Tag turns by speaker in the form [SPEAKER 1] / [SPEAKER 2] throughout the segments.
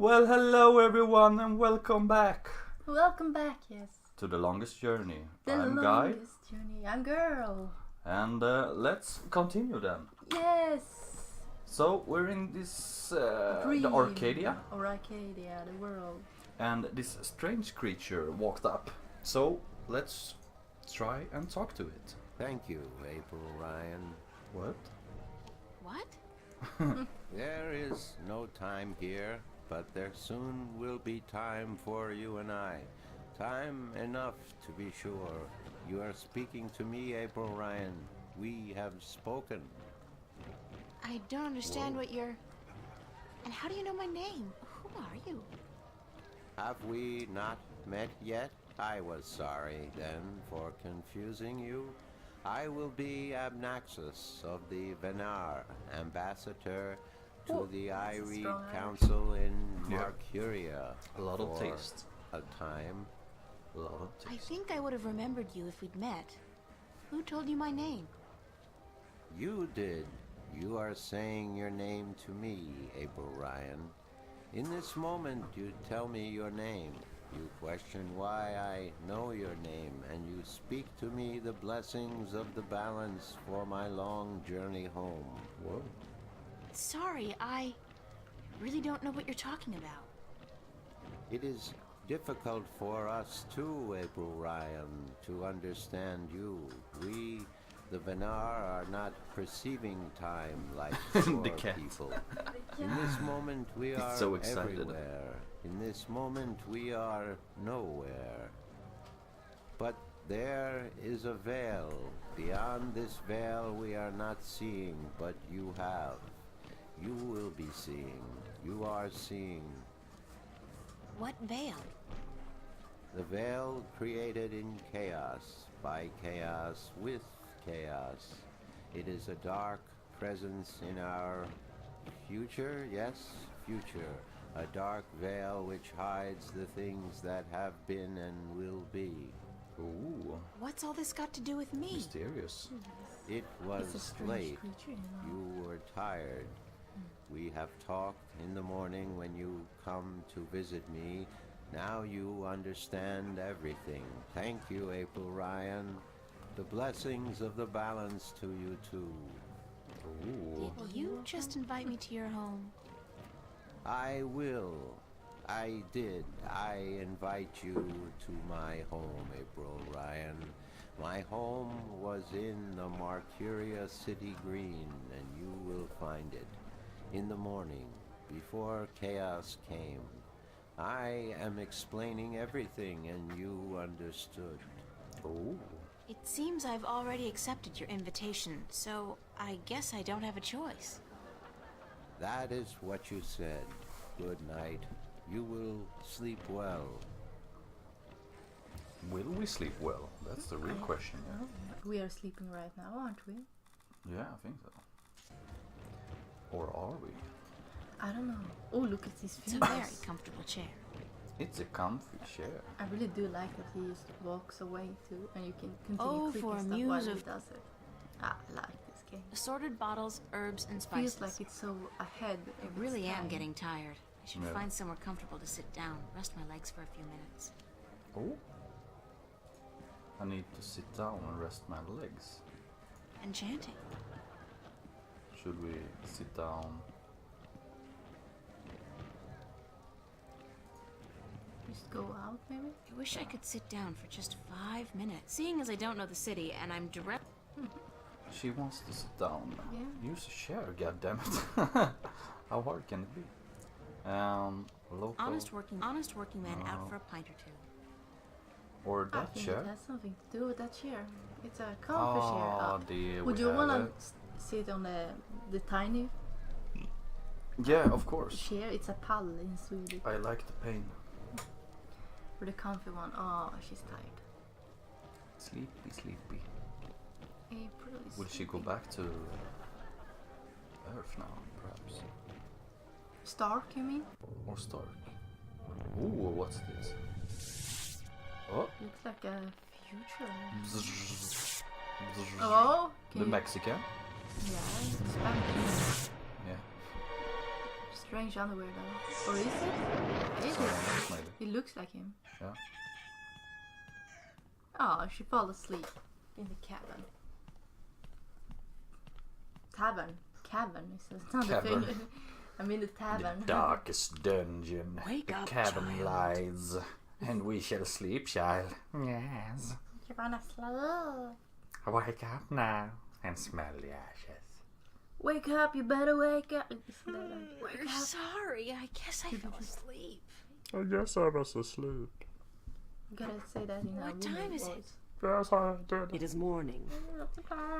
[SPEAKER 1] Well, hello everyone and welcome back
[SPEAKER 2] Welcome back, yes.
[SPEAKER 1] to The Longest Journey.
[SPEAKER 2] The
[SPEAKER 1] I'm Guy,
[SPEAKER 2] longest journey. I'm Girl.
[SPEAKER 1] and let's continue then.
[SPEAKER 2] Yes.
[SPEAKER 1] So we're in this
[SPEAKER 2] Dream.
[SPEAKER 1] the Arcadia,
[SPEAKER 2] Or Arcadia, the world.
[SPEAKER 1] and this strange creature walked up. So let's try and talk to it.
[SPEAKER 3] Thank you, April Ryan.
[SPEAKER 1] What?
[SPEAKER 4] What?
[SPEAKER 3] There is no time here, but there soon will be time for you and I. Time enough to be sure. You are speaking to me, April Ryan. We have spoken.
[SPEAKER 4] I don't understand what you're... And how do you know my name? Who are you?
[SPEAKER 3] Have we not met yet? I was sorry then for confusing you. I will be Abnaxus of the Venar, ambassador to the Irie
[SPEAKER 2] strong
[SPEAKER 3] Council in
[SPEAKER 1] Yeah.
[SPEAKER 3] Marcuria.
[SPEAKER 1] A lot of
[SPEAKER 3] for
[SPEAKER 1] taste.
[SPEAKER 3] A time.
[SPEAKER 1] A lot of
[SPEAKER 4] I
[SPEAKER 1] taste.
[SPEAKER 4] think I would have remembered you if we'd met. Who told you my name?
[SPEAKER 3] You did. You are saying your name to me, April Ryan. In this moment, you tell me your name. You question why I know your name, and you speak to me the blessings of the balance for my long journey home.
[SPEAKER 1] Whoa.
[SPEAKER 4] Sorry, I really don't know what you're talking about.
[SPEAKER 3] It is difficult for us too, April Ryan, to understand you. We, the Venar, are not perceiving time like
[SPEAKER 1] The
[SPEAKER 3] your
[SPEAKER 1] cat.
[SPEAKER 3] people. In this moment we are
[SPEAKER 1] so excited.
[SPEAKER 3] everywhere. In this moment we are nowhere. But there is a veil. Beyond this veil we are not seeing, but you have. You will be seeing. You are seeing.
[SPEAKER 4] What veil?
[SPEAKER 3] The veil created in chaos, by chaos, with chaos. It is a dark presence in our future, yes, future. A dark veil which hides the things that have been and will be.
[SPEAKER 1] Ooh,
[SPEAKER 4] What's all this got to do with me?
[SPEAKER 1] mysterious.
[SPEAKER 3] It
[SPEAKER 2] It's a
[SPEAKER 3] was
[SPEAKER 2] strange
[SPEAKER 3] late.
[SPEAKER 2] creature,
[SPEAKER 3] You were tired. We have talked in the morning when you come to visit me. Now you understand everything. Thank you, April Ryan. The blessings of the balance to you too.
[SPEAKER 1] Ooh.
[SPEAKER 4] Did you just invite me to your home?
[SPEAKER 3] I will. I did. I invite you to my home, April Ryan. My home was in the Marcuria City Green, and you will find it in the morning, before chaos came. I am explaining everything, and you understood.
[SPEAKER 1] Ooh.
[SPEAKER 4] It seems I've already accepted your invitation, so I guess I don't have a choice.
[SPEAKER 3] That is what you said. Good night. You will sleep well.
[SPEAKER 1] Will we sleep well? That's the real question.
[SPEAKER 2] Oh, we are sleeping right now, aren't we?
[SPEAKER 1] Yeah, I think so. Or are we?
[SPEAKER 2] I don't know. Oh, look at these
[SPEAKER 4] It's
[SPEAKER 2] feet.
[SPEAKER 4] a very comfortable chair.
[SPEAKER 1] It's a comfy chair.
[SPEAKER 2] I really do like that he just walks away too, and you can continue
[SPEAKER 4] Oh,
[SPEAKER 2] clicking
[SPEAKER 4] for a
[SPEAKER 2] stuff
[SPEAKER 4] muse
[SPEAKER 2] while he
[SPEAKER 4] of-
[SPEAKER 2] does it. I like this game.
[SPEAKER 4] Assorted bottles, herbs, and spices.
[SPEAKER 2] Feels like it's so ahead.
[SPEAKER 4] I
[SPEAKER 2] of
[SPEAKER 4] really
[SPEAKER 2] its
[SPEAKER 4] am
[SPEAKER 2] time.
[SPEAKER 4] getting tired. I should
[SPEAKER 1] Yeah.
[SPEAKER 4] find somewhere comfortable to sit down, rest my legs for a few minutes.
[SPEAKER 1] Oh. I need to sit down and rest my legs.
[SPEAKER 4] Enchanting.
[SPEAKER 1] Should we sit down?
[SPEAKER 2] Just go out, maybe.
[SPEAKER 4] I wish I could sit down for just 5 minutes. Seeing as I don't know the city and I'm direct.
[SPEAKER 1] She wants to sit down.
[SPEAKER 2] Yeah.
[SPEAKER 1] Use a chair, goddammit. How hard can it be? Local.
[SPEAKER 4] Honest working men
[SPEAKER 1] Oh.
[SPEAKER 4] out for a pint or two.
[SPEAKER 1] Or
[SPEAKER 2] I
[SPEAKER 1] that
[SPEAKER 2] think
[SPEAKER 1] chair.
[SPEAKER 2] it has something to do with that chair. It's a comfy chair.
[SPEAKER 1] Ah, dear.
[SPEAKER 2] Would
[SPEAKER 1] we
[SPEAKER 2] you
[SPEAKER 1] have
[SPEAKER 2] wanna
[SPEAKER 1] it.
[SPEAKER 2] sit on the tiny
[SPEAKER 1] Yeah, of course.
[SPEAKER 2] chair? It's a pall in Swedish.
[SPEAKER 1] I like the pain.
[SPEAKER 2] Or the comfy one. Oh, she's tired.
[SPEAKER 1] Sleepy, sleepy.
[SPEAKER 2] April is
[SPEAKER 1] Will she go
[SPEAKER 2] sleeping.
[SPEAKER 1] back to Earth now, perhaps?
[SPEAKER 2] Stark, you mean?
[SPEAKER 1] Or Stark? Ooh, what's this? Oh.
[SPEAKER 2] Looks like a future.
[SPEAKER 1] Bzzz.
[SPEAKER 2] Oh,
[SPEAKER 1] The Mexican?
[SPEAKER 2] yeah, Spanish.
[SPEAKER 1] Yeah.
[SPEAKER 2] strange underwear though. Or is it? Is
[SPEAKER 1] Someone
[SPEAKER 2] it?
[SPEAKER 1] else maybe.
[SPEAKER 2] It looks like him.
[SPEAKER 1] Yeah.
[SPEAKER 2] Oh, she fell asleep in the cabin. Tavern. Cabin is another
[SPEAKER 1] Cavern.
[SPEAKER 2] thing. I mean the tavern.
[SPEAKER 1] The darkest dungeon.
[SPEAKER 5] Wake
[SPEAKER 1] the
[SPEAKER 5] up,
[SPEAKER 1] cabin
[SPEAKER 5] child.
[SPEAKER 1] lies. And we shall sleep, child. Yes.
[SPEAKER 2] You're gonna sleep.
[SPEAKER 1] Wake up now and smell the ashes.
[SPEAKER 2] Wake up, you better wake up.
[SPEAKER 4] We're sorry. I guess I fell asleep.
[SPEAKER 1] I guess I was asleep.
[SPEAKER 2] You gotta say that in
[SPEAKER 4] What
[SPEAKER 2] a
[SPEAKER 4] time
[SPEAKER 2] woman
[SPEAKER 4] is it?
[SPEAKER 2] voice.
[SPEAKER 1] Yes, I did.
[SPEAKER 5] It is morning.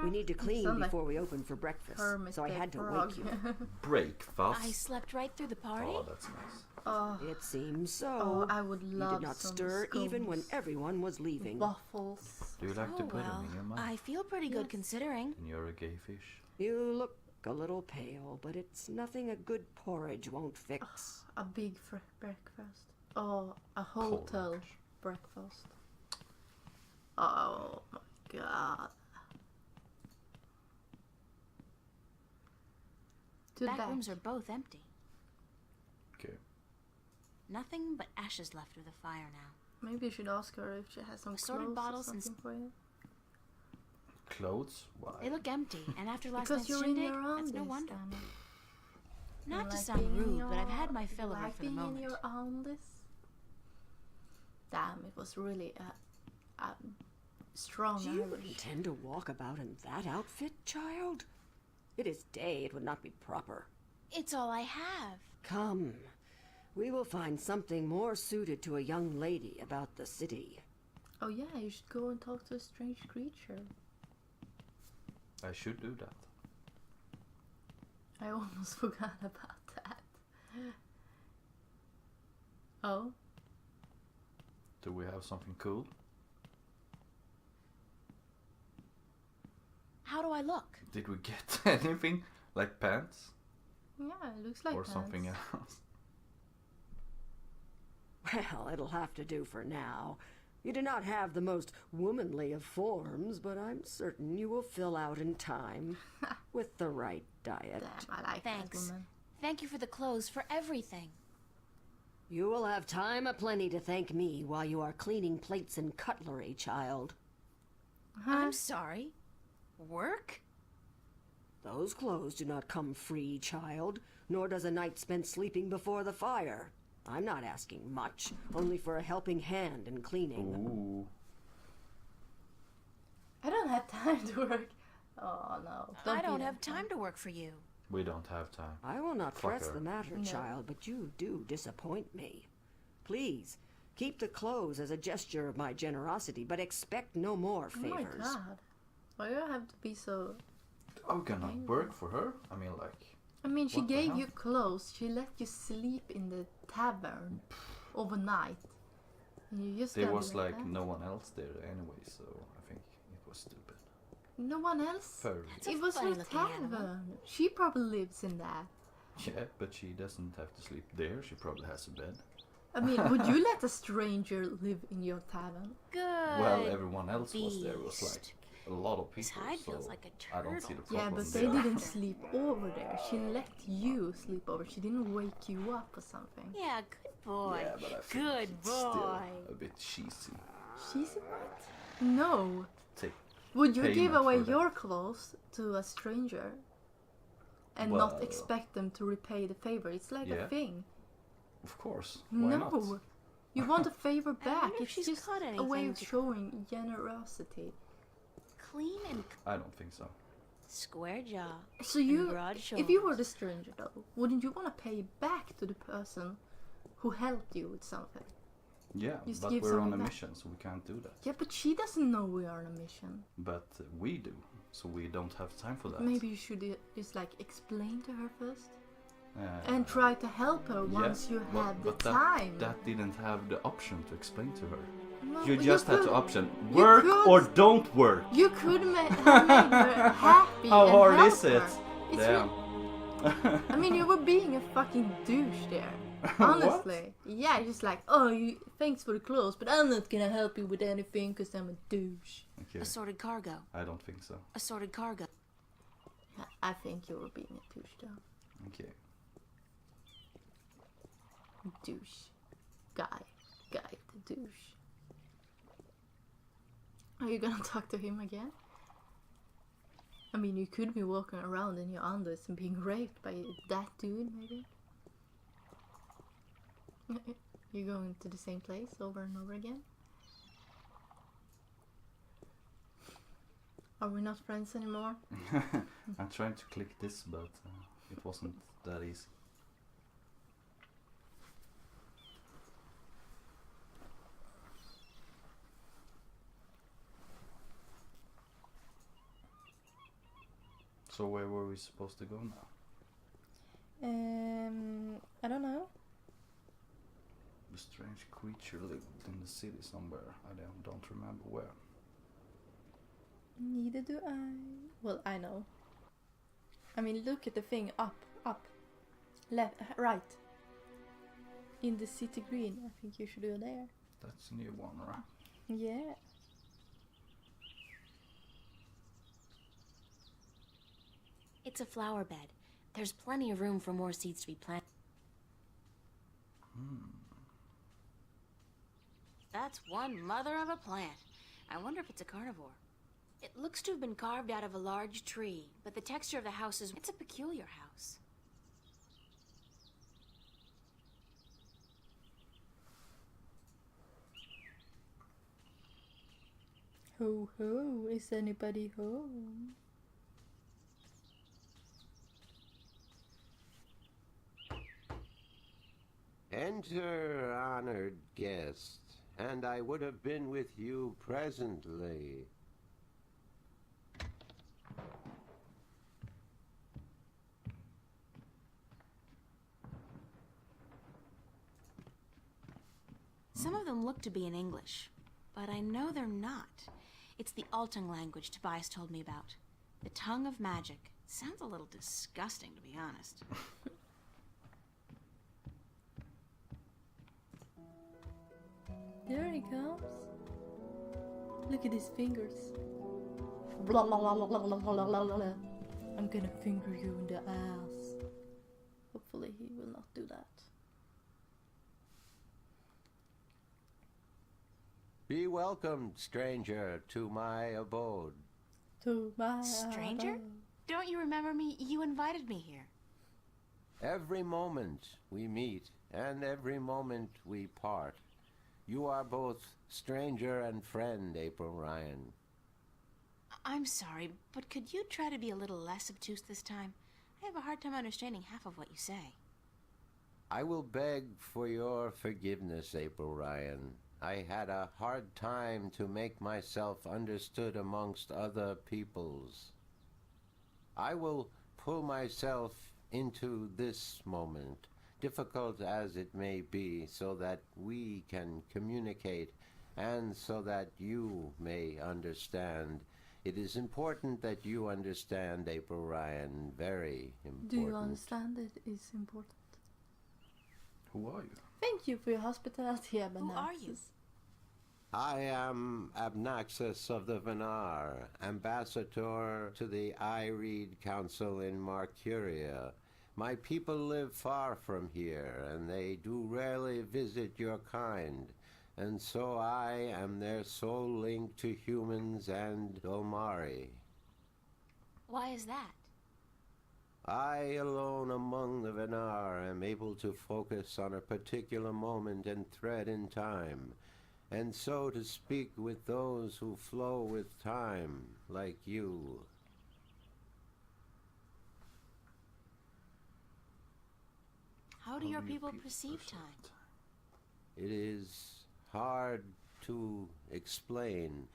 [SPEAKER 5] We need to clean
[SPEAKER 2] sound like
[SPEAKER 5] before we open for breakfast,
[SPEAKER 2] Kermit
[SPEAKER 5] so I
[SPEAKER 2] the
[SPEAKER 5] had to
[SPEAKER 2] Frog.
[SPEAKER 5] wake you.
[SPEAKER 1] Breakfast.
[SPEAKER 4] I slept right through the party.
[SPEAKER 1] Oh, that's nice.
[SPEAKER 2] Oh,
[SPEAKER 5] It seems
[SPEAKER 2] oh,
[SPEAKER 5] so.
[SPEAKER 2] I would
[SPEAKER 5] You
[SPEAKER 2] love
[SPEAKER 5] did not
[SPEAKER 2] some
[SPEAKER 5] stir even when
[SPEAKER 2] scones,
[SPEAKER 5] everyone was leaving.
[SPEAKER 2] waffles.
[SPEAKER 1] Do you like to
[SPEAKER 4] Oh,
[SPEAKER 1] put
[SPEAKER 4] well,
[SPEAKER 1] them in your mouth?
[SPEAKER 4] I feel pretty good
[SPEAKER 2] Yes.
[SPEAKER 4] considering.
[SPEAKER 1] And you're a gay fish.
[SPEAKER 5] You look a little pale, but it's nothing a good porridge won't fix.
[SPEAKER 2] A big breakfast. Oh, a hotel breakfast. Oh my god. To
[SPEAKER 4] Back
[SPEAKER 2] back.
[SPEAKER 4] rooms are both empty.
[SPEAKER 1] Okay.
[SPEAKER 4] Nothing but ashes left of the fire now.
[SPEAKER 2] Maybe you should ask her if she has some
[SPEAKER 4] Assorted
[SPEAKER 2] clothes
[SPEAKER 4] bottles
[SPEAKER 2] or
[SPEAKER 4] and
[SPEAKER 2] something for you.
[SPEAKER 1] Clothes? Why?
[SPEAKER 4] They look empty, and after last
[SPEAKER 2] Because
[SPEAKER 4] night's
[SPEAKER 2] you're in
[SPEAKER 4] shindig,
[SPEAKER 2] your
[SPEAKER 4] that's
[SPEAKER 2] undies,
[SPEAKER 4] no wonder.
[SPEAKER 2] Dana.
[SPEAKER 4] Not to
[SPEAKER 2] like
[SPEAKER 4] sound
[SPEAKER 2] being in
[SPEAKER 4] rude, but I've had
[SPEAKER 2] your-
[SPEAKER 4] my fill of her
[SPEAKER 2] like
[SPEAKER 4] for the
[SPEAKER 2] being in
[SPEAKER 4] moment.
[SPEAKER 2] your undies. Damn, it was really a strong
[SPEAKER 5] Do you
[SPEAKER 2] Irish.
[SPEAKER 5] intend to walk about in that outfit, child? It is day, it would not be proper.
[SPEAKER 4] It's all I have.
[SPEAKER 5] Come, we will find something more suited to a young lady about the city.
[SPEAKER 2] Oh yeah, you should go and talk to a strange creature.
[SPEAKER 1] I should do that.
[SPEAKER 2] I almost forgot about that. Oh,
[SPEAKER 1] Do we have something cool?
[SPEAKER 4] How do I look?
[SPEAKER 1] Did we get anything? Like pants?
[SPEAKER 2] yeah, it looks like
[SPEAKER 1] or
[SPEAKER 2] pants.
[SPEAKER 1] something else?
[SPEAKER 5] Well, it'll have to do for now. You do not have the most womanly of forms, but I'm certain you will fill out in time with the right diet.
[SPEAKER 2] Damn, I like that
[SPEAKER 4] Thanks.
[SPEAKER 2] woman.
[SPEAKER 4] Thank you for the clothes, for everything.
[SPEAKER 5] You will have time aplenty to thank me while you are cleaning plates and cutlery, child.
[SPEAKER 4] I'm sorry. Work?
[SPEAKER 5] Those clothes do not come free, child, nor does a night spent sleeping before the fire. I'm not asking much, only for a helping hand in cleaning.
[SPEAKER 1] Ooh.
[SPEAKER 2] I don't have time to work. Oh no.
[SPEAKER 4] I
[SPEAKER 2] be
[SPEAKER 4] don't
[SPEAKER 2] that
[SPEAKER 4] have time to work for you.
[SPEAKER 1] We don't have time.
[SPEAKER 5] I will not press
[SPEAKER 1] Fucker.
[SPEAKER 5] the matter,
[SPEAKER 2] No.
[SPEAKER 5] child, but you do disappoint me. Please, keep the clothes as a gesture of my generosity, but expect no more
[SPEAKER 2] Oh my
[SPEAKER 5] favors.
[SPEAKER 2] god. Why do I have to be so...
[SPEAKER 1] I'm gonna work for her? I mean, like...
[SPEAKER 2] I mean, she
[SPEAKER 1] What the
[SPEAKER 2] gave
[SPEAKER 1] hell?
[SPEAKER 2] you clothes. She let you sleep in the tavern overnight. And you just
[SPEAKER 1] There
[SPEAKER 2] gotta
[SPEAKER 1] was
[SPEAKER 2] be
[SPEAKER 1] like
[SPEAKER 2] that?
[SPEAKER 1] no one else there anyway, so I think it was stupid.
[SPEAKER 2] No one else?
[SPEAKER 1] Fair.
[SPEAKER 4] That's a
[SPEAKER 2] It was her
[SPEAKER 4] funny-looking animal.
[SPEAKER 2] tavern. She probably lives in that.
[SPEAKER 1] Yeah, but she doesn't have to sleep there. She probably has a bed.
[SPEAKER 2] I mean, would you let a stranger live in your tavern?
[SPEAKER 4] Good.
[SPEAKER 1] Well, everyone else was there. It was like
[SPEAKER 4] beast.
[SPEAKER 1] a lot of
[SPEAKER 4] His
[SPEAKER 1] people,
[SPEAKER 4] hide
[SPEAKER 1] so
[SPEAKER 4] feels like a
[SPEAKER 1] I don't see the
[SPEAKER 4] turtle.
[SPEAKER 1] problem
[SPEAKER 2] Yeah, but
[SPEAKER 1] there.
[SPEAKER 2] they didn't sleep over there. She let you sleep over. She didn't wake you up or something.
[SPEAKER 4] Yeah, good boy.
[SPEAKER 1] Yeah, but I think
[SPEAKER 4] Good
[SPEAKER 1] it's still
[SPEAKER 4] boy.
[SPEAKER 1] a bit cheesy.
[SPEAKER 2] She's what? No.
[SPEAKER 1] Take
[SPEAKER 2] Would you give
[SPEAKER 1] payment
[SPEAKER 2] away
[SPEAKER 1] for that.
[SPEAKER 2] your clothes to a stranger and
[SPEAKER 1] Well,
[SPEAKER 2] not expect them to repay the favor? It's like
[SPEAKER 1] yeah.
[SPEAKER 2] a thing.
[SPEAKER 1] Of course. Why
[SPEAKER 2] No.
[SPEAKER 1] not?
[SPEAKER 2] You want a favor
[SPEAKER 4] I
[SPEAKER 2] back.
[SPEAKER 4] wonder if
[SPEAKER 2] It's
[SPEAKER 4] she's
[SPEAKER 2] just
[SPEAKER 4] caught
[SPEAKER 2] a way
[SPEAKER 4] anything
[SPEAKER 2] of
[SPEAKER 4] to-
[SPEAKER 2] showing generosity.
[SPEAKER 4] Clean and
[SPEAKER 1] I don't think so.
[SPEAKER 4] square jaw.
[SPEAKER 2] So
[SPEAKER 4] and
[SPEAKER 2] you,
[SPEAKER 4] broad
[SPEAKER 2] if you were
[SPEAKER 4] shoulders.
[SPEAKER 2] the stranger though, wouldn't you want to pay back to the person who helped you with something?
[SPEAKER 1] Yeah,
[SPEAKER 2] Just
[SPEAKER 1] but
[SPEAKER 2] give
[SPEAKER 1] we're on a
[SPEAKER 2] something back.
[SPEAKER 1] mission, so we can't do that.
[SPEAKER 2] Yeah, but she doesn't know we are on a mission.
[SPEAKER 1] But we do, so we don't have time for that.
[SPEAKER 2] Maybe you should just like explain to her first
[SPEAKER 1] Uh,
[SPEAKER 2] and try to help her
[SPEAKER 1] yeah,
[SPEAKER 2] once you
[SPEAKER 1] but-
[SPEAKER 2] have the
[SPEAKER 1] but
[SPEAKER 2] time.
[SPEAKER 1] That didn't have the option to explain to her.
[SPEAKER 2] No,
[SPEAKER 1] You
[SPEAKER 2] but
[SPEAKER 1] just had
[SPEAKER 2] could-
[SPEAKER 1] the option:
[SPEAKER 2] you
[SPEAKER 1] work
[SPEAKER 2] could-
[SPEAKER 1] or don't work.
[SPEAKER 2] You could have made her happy.
[SPEAKER 1] How
[SPEAKER 2] and
[SPEAKER 1] hard
[SPEAKER 2] help
[SPEAKER 1] is it?
[SPEAKER 2] her. It's
[SPEAKER 1] Damn.
[SPEAKER 2] I mean, you were being a fucking douche there. Honestly. Yeah, just like, oh, thanks for the clothes, but I'm not gonna help you with anything because I'm a douche.
[SPEAKER 1] Okay.
[SPEAKER 4] Assorted cargo.
[SPEAKER 1] I don't think so.
[SPEAKER 4] Assorted cargo.
[SPEAKER 2] I think you were being a douche though.
[SPEAKER 1] Okay.
[SPEAKER 2] Douche. Guy the douche. Are you gonna talk to him again? I mean, you could be walking around in your undies and being raped by that dude, maybe. You're going to the same place over and over again? Are we not friends anymore?
[SPEAKER 1] I'm trying to click this, but it wasn't that easy. So where were we supposed to go now?
[SPEAKER 2] I don't know.
[SPEAKER 1] The strange creature lived in the city somewhere. I don't remember where.
[SPEAKER 2] Neither do I. Well, I know. I mean, look at the thing up, left, right. In the city green. I think you should go there.
[SPEAKER 1] That's a new one, right?
[SPEAKER 2] Yeah.
[SPEAKER 6] It's a flower bed. There's plenty of room for more seeds to be planted. That's one mother of a plant. I wonder if it's a carnivore. It looks to have been carved out of a large tree, but the texture of the house is... It's a peculiar house.
[SPEAKER 2] Ho ho, is anybody home?
[SPEAKER 3] Enter, honored guest, and I would have been with you presently.
[SPEAKER 6] Some of them look to be in English, but I know they're not. It's the Altung language Tobias told me about. The tongue of magic. Sounds a little disgusting, to be honest.
[SPEAKER 2] There he comes. Look at his fingers. Blah, blah, blah, blah, blah, blah, blah, blah. I'm gonna finger you in the ass. Hopefully he will not do that.
[SPEAKER 3] Be welcomed, stranger, to my abode.
[SPEAKER 2] To my
[SPEAKER 6] Stranger? Don't you remember me? You invited me here.
[SPEAKER 3] Every moment we meet, and every moment we part. You are both stranger and friend, April Ryan.
[SPEAKER 6] I'm sorry, but could you try to be a little less obtuse this time? I have a hard time understanding half of what you say.
[SPEAKER 3] I will beg for your forgiveness, April Ryan. I had a hard time to make myself understood amongst other peoples. I will pull myself into this moment, difficult as it may be, so that we can communicate and so that you may understand. It is important that you understand, April Ryan, very important.
[SPEAKER 2] Do you understand it is important?
[SPEAKER 1] Who are you?
[SPEAKER 2] Thank you for your hospitality, Abanaxis.
[SPEAKER 6] Who are you?
[SPEAKER 3] I am Abnaxis of the Venar, ambassador to the Ireed Council in Marcuria. My people live far from here, and they do rarely visit your kind, and so I am their sole link to humans and Dolmari.
[SPEAKER 6] Why is that?
[SPEAKER 3] I alone among the Venar am able to focus on a particular moment and thread in time, and so to speak with those who flow with time, like you.
[SPEAKER 6] How do your people perceive time?
[SPEAKER 3] It is hard to explain.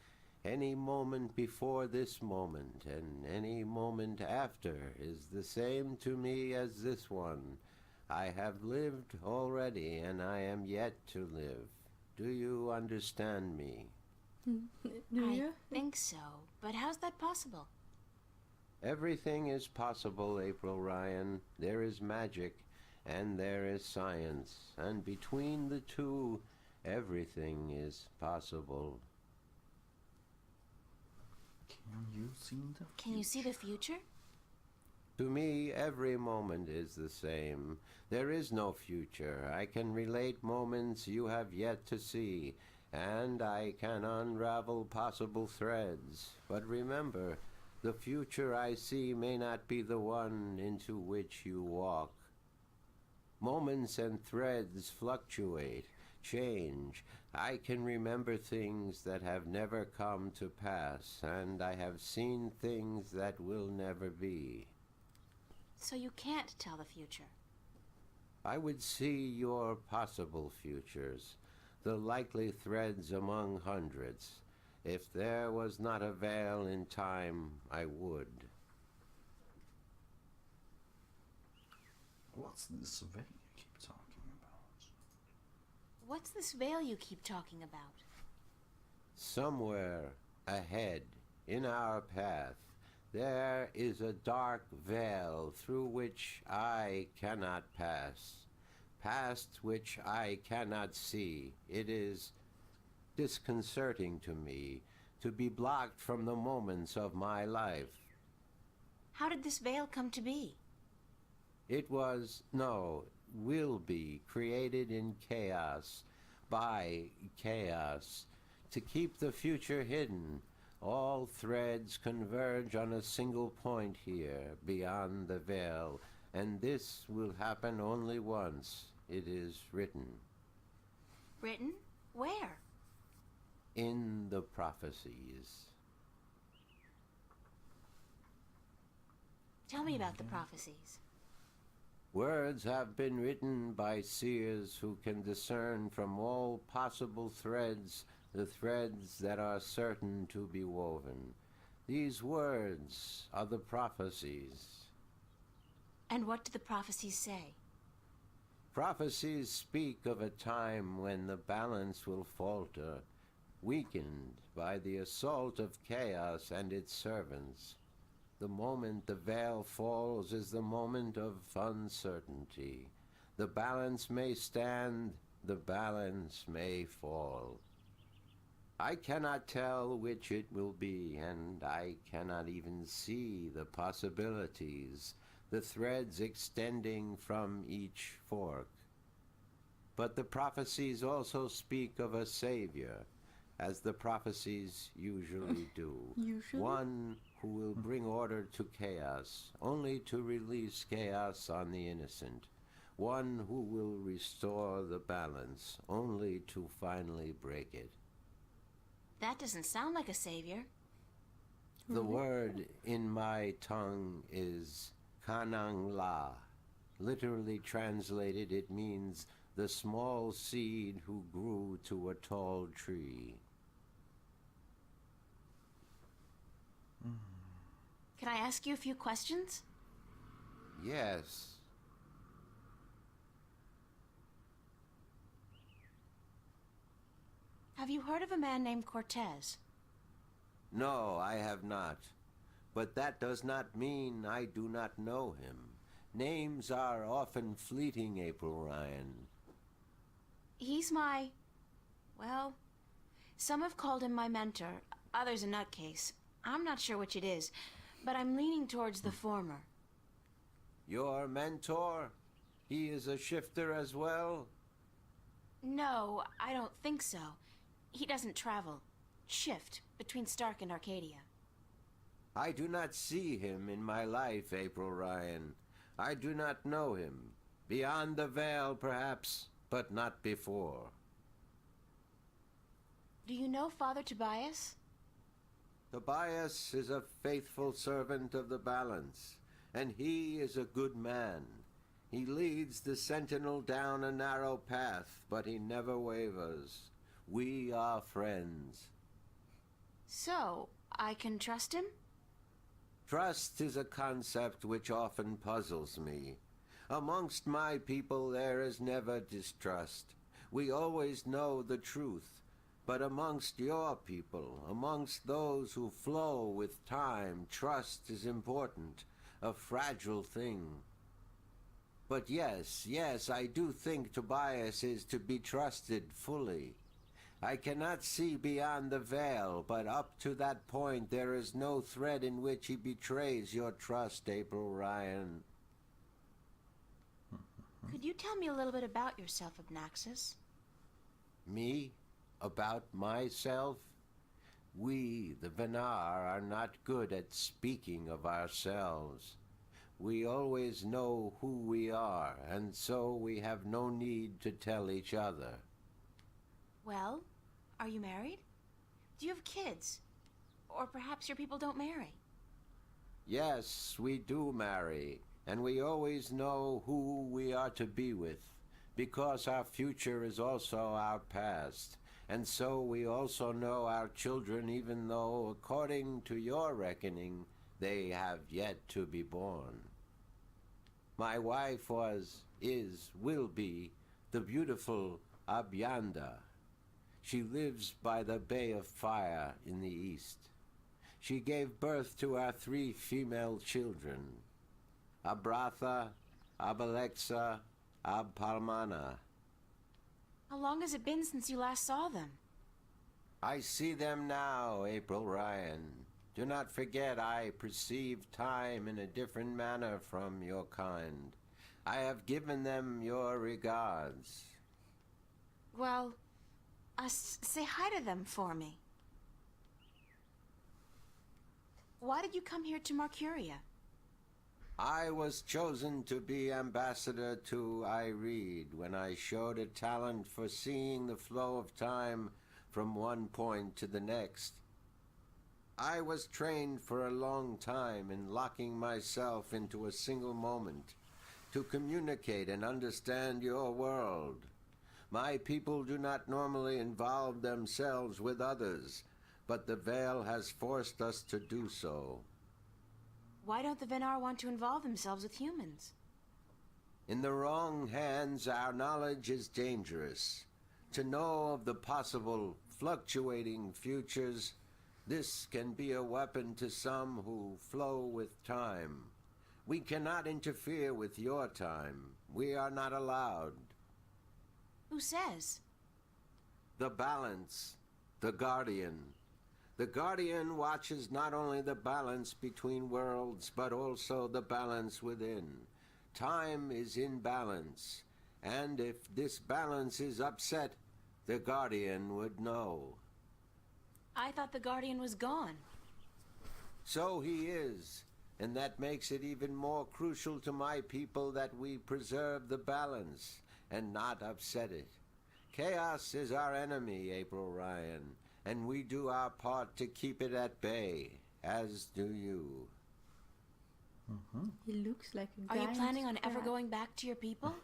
[SPEAKER 3] Any moment before this moment and any moment after is the same to me as this one. I have lived already and I am yet to live. Do you understand me?
[SPEAKER 2] Do you?
[SPEAKER 6] I think so, but how's that possible?
[SPEAKER 3] Everything is possible, April Ryan. There is magic and there is science, and between the two, everything is possible.
[SPEAKER 1] Can you see the
[SPEAKER 6] Can you see the future?
[SPEAKER 3] To me, every moment is the same. There is no future. I can relate moments you have yet to see, and I can unravel possible threads. But remember, the future I see may not be the one into which you walk. Moments and threads fluctuate, change. I can remember things that have never come to pass, and I have seen things that will never be.
[SPEAKER 6] So you can't tell the future.
[SPEAKER 3] I would see your possible futures, the likely threads among hundreds. If there was not a veil in time, I would.
[SPEAKER 1] What's this veil you keep talking about?
[SPEAKER 6] What's this veil you keep talking about?
[SPEAKER 3] Somewhere ahead, in our path, there is a dark veil through which I cannot pass, past which I cannot see. It is disconcerting to me to be blocked from the moments of my life.
[SPEAKER 6] How did this veil come to be?
[SPEAKER 3] It was, no, will be created in chaos, by chaos, to keep the future hidden. All threads converge on a single point here, beyond the veil, and this will happen only once. It is written.
[SPEAKER 6] Written? Where?
[SPEAKER 3] In the prophecies.
[SPEAKER 6] Tell me about the prophecies.
[SPEAKER 3] Words have been written by seers who can discern from all possible threads the threads that are certain to be woven. These words are the prophecies.
[SPEAKER 6] And what do the prophecies say?
[SPEAKER 3] Prophecies speak of a time when the balance will falter, weakened by the assault of chaos and its servants. The moment the veil falls is the moment of uncertainty. The balance may stand, the balance may fall. I cannot tell which it will be, and I cannot even see the possibilities, the threads extending from each fork. But the prophecies also speak of a savior, as the prophecies usually do.
[SPEAKER 2] Usually?
[SPEAKER 3] One who will bring order to chaos, only to release chaos on the innocent. One who will restore the balance, only to finally break it.
[SPEAKER 6] That doesn't sound like a savior.
[SPEAKER 3] The word in my tongue is Kanang La. Literally translated, it means the small seed who grew to a tall tree.
[SPEAKER 6] Can I ask you a few questions?
[SPEAKER 3] Yes.
[SPEAKER 6] Have you heard of a man named Cortez?
[SPEAKER 3] No, I have not. But that does not mean I do not know him. Names are often fleeting, April Ryan.
[SPEAKER 6] He's my... well, some have called him my mentor, others a nutcase. I'm not sure which it is, but I'm leaning towards the former.
[SPEAKER 3] Your mentor? He is a shifter as well?
[SPEAKER 6] No, I don't think so. He doesn't travel. Shift between Stark and Arcadia.
[SPEAKER 3] I do not see him in my life, April Ryan. I do not know him. Beyond the veil, perhaps, but not before.
[SPEAKER 6] Do you know Father Tobias?
[SPEAKER 3] Tobias is a faithful servant of the balance, and he is a good man. He leads the sentinel down a narrow path, but he never wavers. We are friends.
[SPEAKER 6] So, I can trust him?
[SPEAKER 3] Trust is a concept which often puzzles me. Amongst my people there is never distrust. We always know the truth. But amongst your people, amongst those who flow with time, trust is important, a fragile thing. But yes, I do think Tobias is to be trusted fully. I cannot see beyond the veil, but up to that point there is no thread in which he betrays your trust, April Ryan.
[SPEAKER 6] Could you tell me a little bit about yourself, Abnaxis?
[SPEAKER 3] Me? About myself? We, the Venar, are not good at speaking of ourselves. We always know who we are, and so we have no need to tell each other.
[SPEAKER 6] Well, are you married? Do you have kids? Or perhaps your people don't marry?
[SPEAKER 3] Yes, we do marry, and we always know who we are to be with, because our future is also our past, and so we also know our children, even though, according to your reckoning, they have yet to be born. My wife will be, the beautiful Abyanda. She lives by the Bay of Fire in the east. She gave birth to our 3 female children, Abratha, Abalexa, Abpalmana.
[SPEAKER 6] How long has it been since you last saw them?
[SPEAKER 3] I see them now, April Ryan. Do not forget I perceive time in a different manner from your kind. I have given them your regards.
[SPEAKER 6] Well, say hi to them for me. Why did you come here to Marcuria?
[SPEAKER 3] I was chosen to be ambassador to Ireed when I showed a talent for seeing the flow of time from one point to the next. I was trained for a long time in locking myself into a single moment to communicate and understand your world. My people do not normally involve themselves with others, but the veil has forced us to do so.
[SPEAKER 6] Why don't the Venar want to involve themselves with humans?
[SPEAKER 3] In the wrong hands, our knowledge is dangerous. To know of the possible fluctuating futures, this can be a weapon to some who flow with time. We cannot interfere with your time. We are not allowed.
[SPEAKER 6] Who says?
[SPEAKER 3] The balance, the guardian. The guardian watches not only the balance between worlds, but also the balance within. Time is in balance, and if this balance is upset, the guardian would know.
[SPEAKER 6] I thought the Guardian was gone.
[SPEAKER 3] So he is, and that makes it even more crucial to my people that we preserve the balance and not upset it. Chaos is our enemy, April Ryan, and we do our part to keep it at bay, as do you.
[SPEAKER 2] He looks like a guy.
[SPEAKER 6] Are you planning on ever
[SPEAKER 2] scrap.
[SPEAKER 6] going back to your people?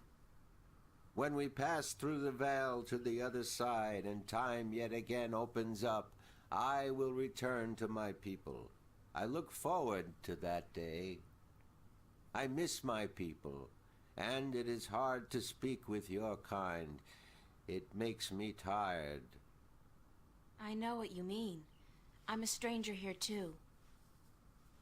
[SPEAKER 3] When we pass through the veil to the other side and time yet again opens up, I will return to my people. I look forward to that day. I miss my people, and it is hard to speak with your kind. It makes me tired.
[SPEAKER 6] I know what you mean. I'm a stranger here too.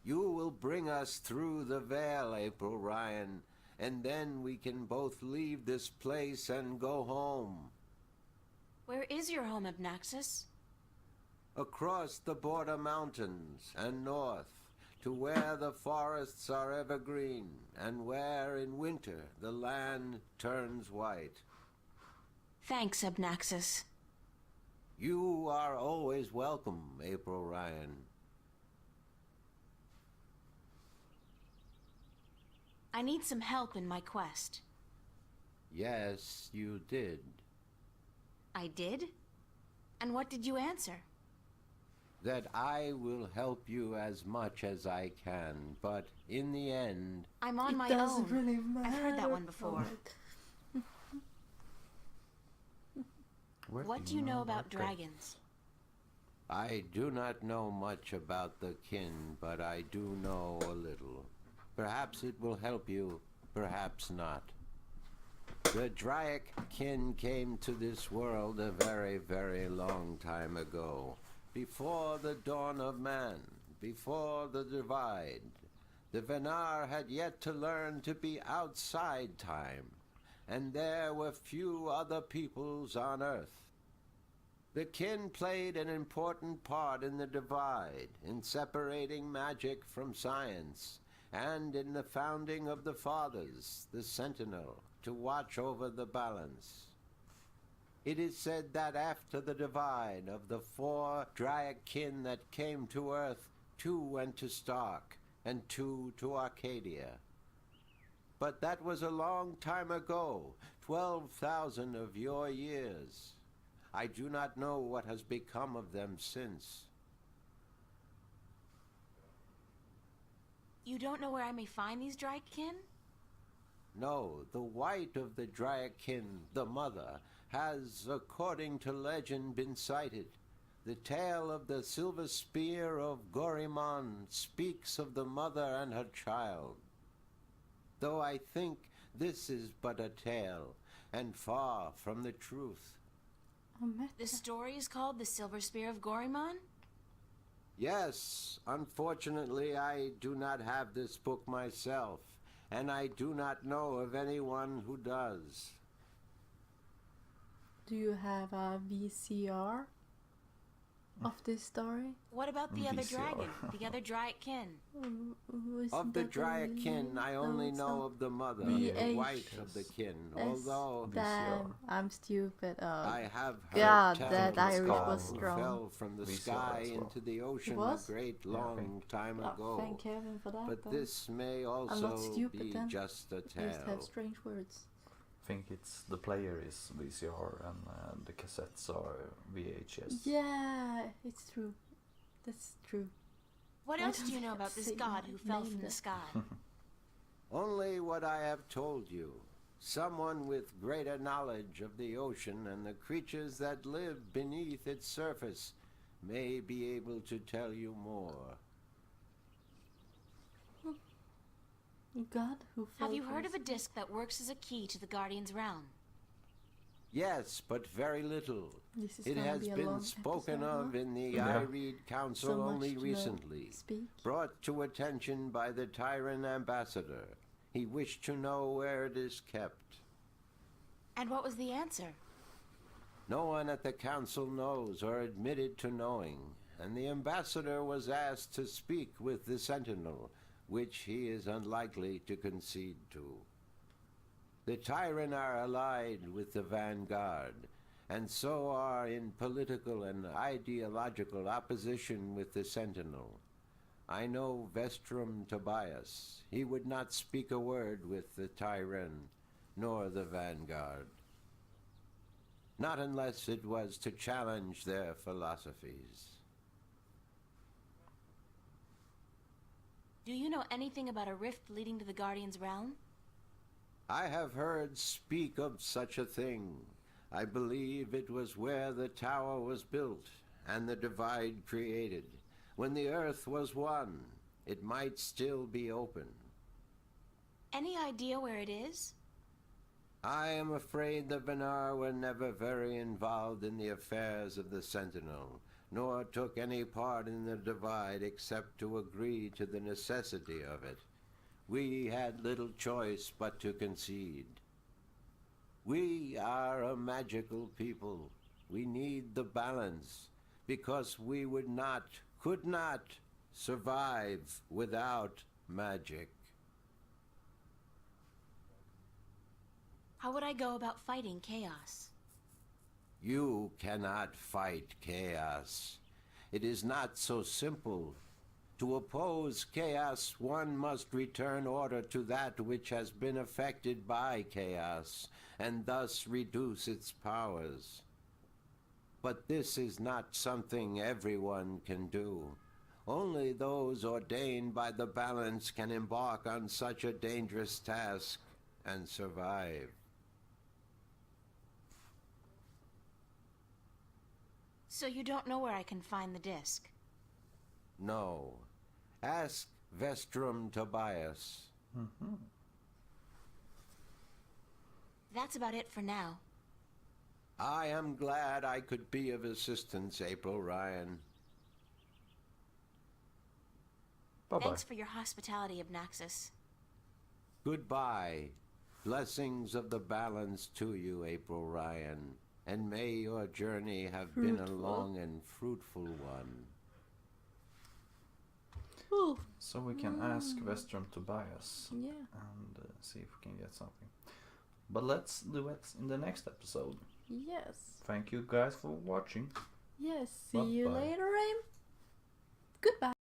[SPEAKER 3] You will bring us through the veil, April Ryan, and then we can both leave this place and go home.
[SPEAKER 6] Where is your home, Abnaxis?
[SPEAKER 3] Across the border mountains and north, to where the forests are evergreen, and where in winter the land turns white.
[SPEAKER 6] Thanks, Abnaxis.
[SPEAKER 3] You are always welcome, April Ryan.
[SPEAKER 6] I need some help in my quest.
[SPEAKER 3] Yes, you did.
[SPEAKER 6] I did? And what did you answer?
[SPEAKER 3] That I will help you as much as I can, but in the end...
[SPEAKER 6] I'm on
[SPEAKER 2] It
[SPEAKER 6] my
[SPEAKER 2] doesn't
[SPEAKER 6] own.
[SPEAKER 2] really
[SPEAKER 6] I've heard that
[SPEAKER 2] matter.
[SPEAKER 6] one before.
[SPEAKER 1] Where
[SPEAKER 6] What do you know about
[SPEAKER 1] Okay.
[SPEAKER 6] dragons?
[SPEAKER 3] I do not know much about the kin, but I do know a little. Perhaps it will help you, perhaps not. The Draic kin came to this world a very, very long time ago. Before the dawn of man, before the divide. The Venar had yet to learn to be outside time, and there were few other peoples on Earth. The kin played an important part in the divide, in separating magic from science, and in the founding of the Fathers, the Sentinel, to watch over the balance. It is said that after the divide of the 4 Dryad kin that came to Earth, 2 went to Stark, and 2 to Arcadia. But that was a long time ago, 12,000 of your years. I do not know what has become of them since.
[SPEAKER 6] You don't know where I may find these Dryadkin?
[SPEAKER 3] No, the white of the Dryadkin, the mother, has, according to legend, been sighted. The tale of the silver spear of Gorimon speaks of the mother and her child. Though I think this is but a tale, and far from the truth.
[SPEAKER 6] The story is called The Silver Spear of Gorimon?
[SPEAKER 3] Yes, unfortunately I do not have this book myself, and I do not know of anyone who does.
[SPEAKER 2] Do you have a VCR of this story?
[SPEAKER 6] What about the other
[SPEAKER 1] VCR.
[SPEAKER 6] dragon? The other Dryadkin?
[SPEAKER 3] Of the Dryadkin, I only know of the mother, the white of the kin, although
[SPEAKER 2] Damn, I'm stupid.
[SPEAKER 3] I have heard
[SPEAKER 2] God,
[SPEAKER 3] tell
[SPEAKER 2] that
[SPEAKER 3] of
[SPEAKER 2] Irish
[SPEAKER 3] skull
[SPEAKER 2] was
[SPEAKER 3] who
[SPEAKER 2] strong.
[SPEAKER 3] fell from the
[SPEAKER 1] VCR
[SPEAKER 3] sky
[SPEAKER 1] as well.
[SPEAKER 3] into the ocean
[SPEAKER 2] Was?
[SPEAKER 3] a great long time
[SPEAKER 2] Oh,
[SPEAKER 3] ago.
[SPEAKER 2] thank heaven for that.
[SPEAKER 3] But
[SPEAKER 2] though.
[SPEAKER 3] this may
[SPEAKER 2] I'm not
[SPEAKER 3] also
[SPEAKER 2] stupid
[SPEAKER 3] be
[SPEAKER 2] then.
[SPEAKER 3] just a
[SPEAKER 2] I just have
[SPEAKER 3] tale.
[SPEAKER 2] strange words.
[SPEAKER 1] I think it's the player is VCR and the cassettes are VHS.
[SPEAKER 2] Yeah, it's true. That's true.
[SPEAKER 6] What
[SPEAKER 2] Why
[SPEAKER 6] else
[SPEAKER 2] don't
[SPEAKER 6] do you
[SPEAKER 2] I
[SPEAKER 6] know
[SPEAKER 2] have
[SPEAKER 6] about
[SPEAKER 2] to
[SPEAKER 6] this
[SPEAKER 2] say
[SPEAKER 6] god
[SPEAKER 2] my
[SPEAKER 6] who fell
[SPEAKER 2] name
[SPEAKER 6] from the
[SPEAKER 2] then?
[SPEAKER 6] sky?
[SPEAKER 3] Only what I have told you. Someone with greater knowledge of the ocean and the creatures that live beneath its surface may be able to tell you more.
[SPEAKER 2] God who fell
[SPEAKER 6] Have you
[SPEAKER 2] from
[SPEAKER 6] heard of a
[SPEAKER 2] the
[SPEAKER 6] disc that works as a key to the Guardian's realm?
[SPEAKER 3] Yes, but very little.
[SPEAKER 2] This is
[SPEAKER 3] It
[SPEAKER 2] gonna
[SPEAKER 3] has
[SPEAKER 2] be a
[SPEAKER 3] been
[SPEAKER 2] long
[SPEAKER 3] spoken
[SPEAKER 2] episode,
[SPEAKER 3] of
[SPEAKER 2] huh?
[SPEAKER 3] in the
[SPEAKER 1] Yeah.
[SPEAKER 3] I Read Council
[SPEAKER 2] So much
[SPEAKER 3] only
[SPEAKER 2] to know.
[SPEAKER 3] recently,
[SPEAKER 2] Speak.
[SPEAKER 3] brought to attention by the Tyrant ambassador. He wished to know where it is kept.
[SPEAKER 6] And what was the answer?
[SPEAKER 3] No one at the council knows or admitted to knowing, and the ambassador was asked to speak with the Sentinel, which he is unlikely to concede to. The Tyrant are allied with the Vanguard, and so are in political and ideological opposition with the Sentinel. I know Vestrum Tobias. He would not speak a word with the Tyrant, nor the Vanguard. Not unless it was to challenge their philosophies.
[SPEAKER 6] Do you know anything about a rift leading to the Guardian's realm?
[SPEAKER 3] I have heard speak of such a thing. I believe it was where the tower was built and the divide created. When the earth was one, it might still be open.
[SPEAKER 6] Any idea where it is?
[SPEAKER 3] I am afraid the Venar were never very involved in the affairs of the Sentinel, nor took any part in the divide except to agree to the necessity of it. We had little choice but to concede. We are a magical people. We need the balance, because we could not survive without magic.
[SPEAKER 6] How would I go about fighting chaos?
[SPEAKER 3] You cannot fight chaos. It is not so simple. To oppose chaos, one must return order to that which has been affected by chaos, and thus reduce its powers. But this is not something everyone can do. Only those ordained by the balance can embark on such a dangerous task and survive.
[SPEAKER 6] So you don't know where I can find the disc?
[SPEAKER 3] No. Ask Vestrum Tobias.
[SPEAKER 6] That's about it for now.
[SPEAKER 3] I am glad I could be of assistance, April Ryan.
[SPEAKER 1] Bye-bye.
[SPEAKER 6] Thanks for your hospitality, Obnaxis.
[SPEAKER 3] Goodbye. Blessings of the balance to you, April Ryan. and may your journey have been a
[SPEAKER 2] Fruitful.
[SPEAKER 3] long and fruitful one.
[SPEAKER 2] Ooh,
[SPEAKER 1] So we can ask Vestrum to buy us
[SPEAKER 2] yeah.
[SPEAKER 1] and see if we can get something. But let's do it in the next episode.
[SPEAKER 2] Yes.
[SPEAKER 1] Thank you guys for watching.
[SPEAKER 2] Yes. See you
[SPEAKER 1] Bye-bye.
[SPEAKER 2] later, Aim. Goodbye.